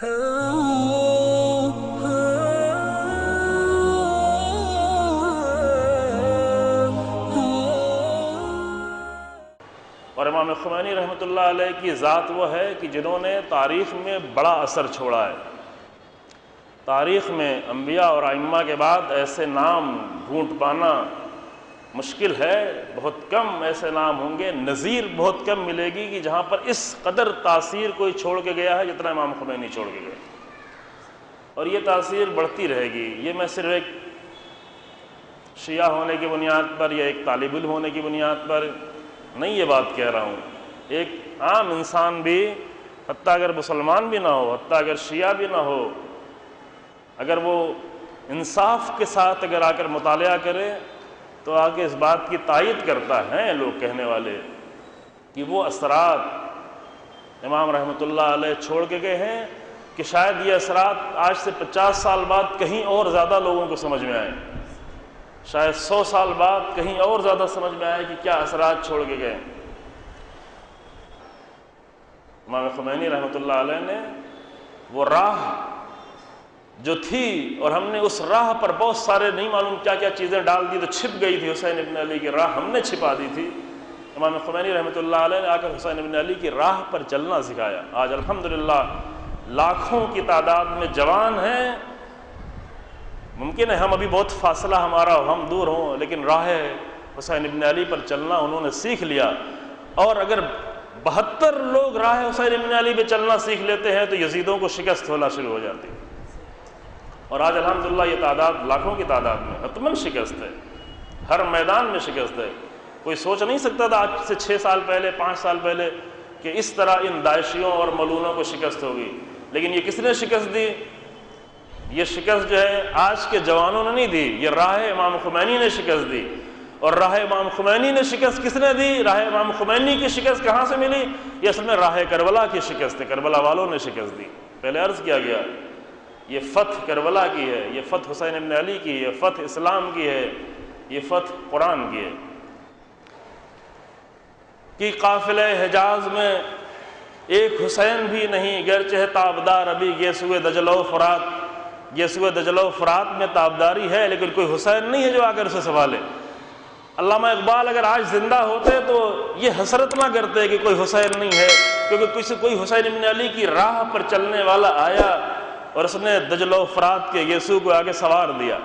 اور امام خمینی رحمۃ اللہ علیہ کی ذات وہ ہے کہ جنہوں نے تاریخ میں بڑا اثر چھوڑا ہے۔ تاریخ میں انبیاء اور ائمہ کے بعد ایسے نام ڈھونڈ پانا مشکل ہے، بہت کم ایسے نام ہوں گے، نظیر بہت کم ملے گی کہ جہاں پر اس قدر تاثیر کوئی چھوڑ کے گیا ہے جتنا امام خمینی چھوڑ کے گئے، اور یہ تاثیر بڑھتی رہے گی۔ یہ میں صرف ایک شیعہ ہونے کی بنیاد پر یا ایک طالب علم ہونے کی بنیاد پر نہیں یہ بات کہہ رہا ہوں، ایک عام انسان بھی، حتیٰ اگر مسلمان بھی نہ ہو، حتیٰ اگر شیعہ بھی نہ ہو، اگر وہ انصاف کے ساتھ اگر آ کر مطالعہ کرے تو آگے اس بات کی تائید کرتا ہے لوگ کہنے والے کہ وہ اثرات امام رحمۃ اللہ علیہ چھوڑ کے گئے ہیں کہ شاید یہ اثرات آج سے 50 سال بعد کہیں اور زیادہ لوگوں کو سمجھ میں آئیں، شاید 100 سال بعد کہیں اور زیادہ سمجھ میں آئے کہ کیا اثرات چھوڑ کے گئے۔ امام خمینی رحمۃ اللہ علیہ نے وہ راہ جو تھی، اور ہم نے اس راہ پر بہت سارے نہیں معلوم کیا کیا چیزیں ڈال دی تو چھپ گئی تھی، حسین ابن علی کی راہ ہم نے چھپا دی تھی۔ امام خمینی رحمۃ اللہ علیہ نے آ کر حسین ابن علی کی راہ پر چلنا سکھایا۔ آج الحمدللہ لاکھوں کی تعداد میں جوان ہیں، ممکن ہے ہم ابھی بہت فاصلہ ہمارا ہم دور ہوں، لیکن راہ حسین ابن علی پر چلنا انہوں نے سیکھ لیا، اور اگر 72 لوگ راہ حسین ابن علی پہ چلنا سیکھ لیتے ہیں تو یزیدوں کو شکست ہونا شروع ہو جاتی ہے، اور آج الحمدللہ یہ تعداد لاکھوں کی تعداد میں حتماً شکست ہے، ہر میدان میں شکست ہے۔ کوئی سوچ نہیں سکتا تھا آج سے 6 سال پہلے 5 سال پہلے کہ اس طرح ان داعشیوں اور ملونوں کو شکست ہوگی، لیکن یہ کس نے شکست دی؟ یہ شکست جو ہے آج کے جوانوں نے نہیں دی، یہ راہ امام خمینی نے شکست دی۔ اور راہ امام خمینی نے شکست کس نے دی؟ راہ امام خمینی کی شکست کہاں سے ملی؟ یہ اصل میں راہ کربلا کی شکست ہے، کربلا والوں نے شکست دی۔ پہلے عرض کیا گیا یہ فتح کربلا کی ہے، یہ فتح حسین ابن علی کی ہے، یہ فتح اسلام کی ہے، یہ فتح قرآن کی ہے کہ قافلہ حجاز میں ایک حسین بھی نہیں، گرچہ تابدار ابھی گیسوئے دجلہ و فرات، گیسوئے دجلہ و فرات میں تابداری ہے، لیکن کوئی حسین نہیں ہے جو آ کر اسے سنبھالے۔ علامہ اقبال اگر آج زندہ ہوتے تو یہ حسرت نہ کرتے کہ کوئی حسین نہیں ہے، کیونکہ کوئی حسین ابن علی کی راہ پر چلنے والا آیا اور اس نے دجلہ و فرات کے یسوع کو آگے سوار دیا۔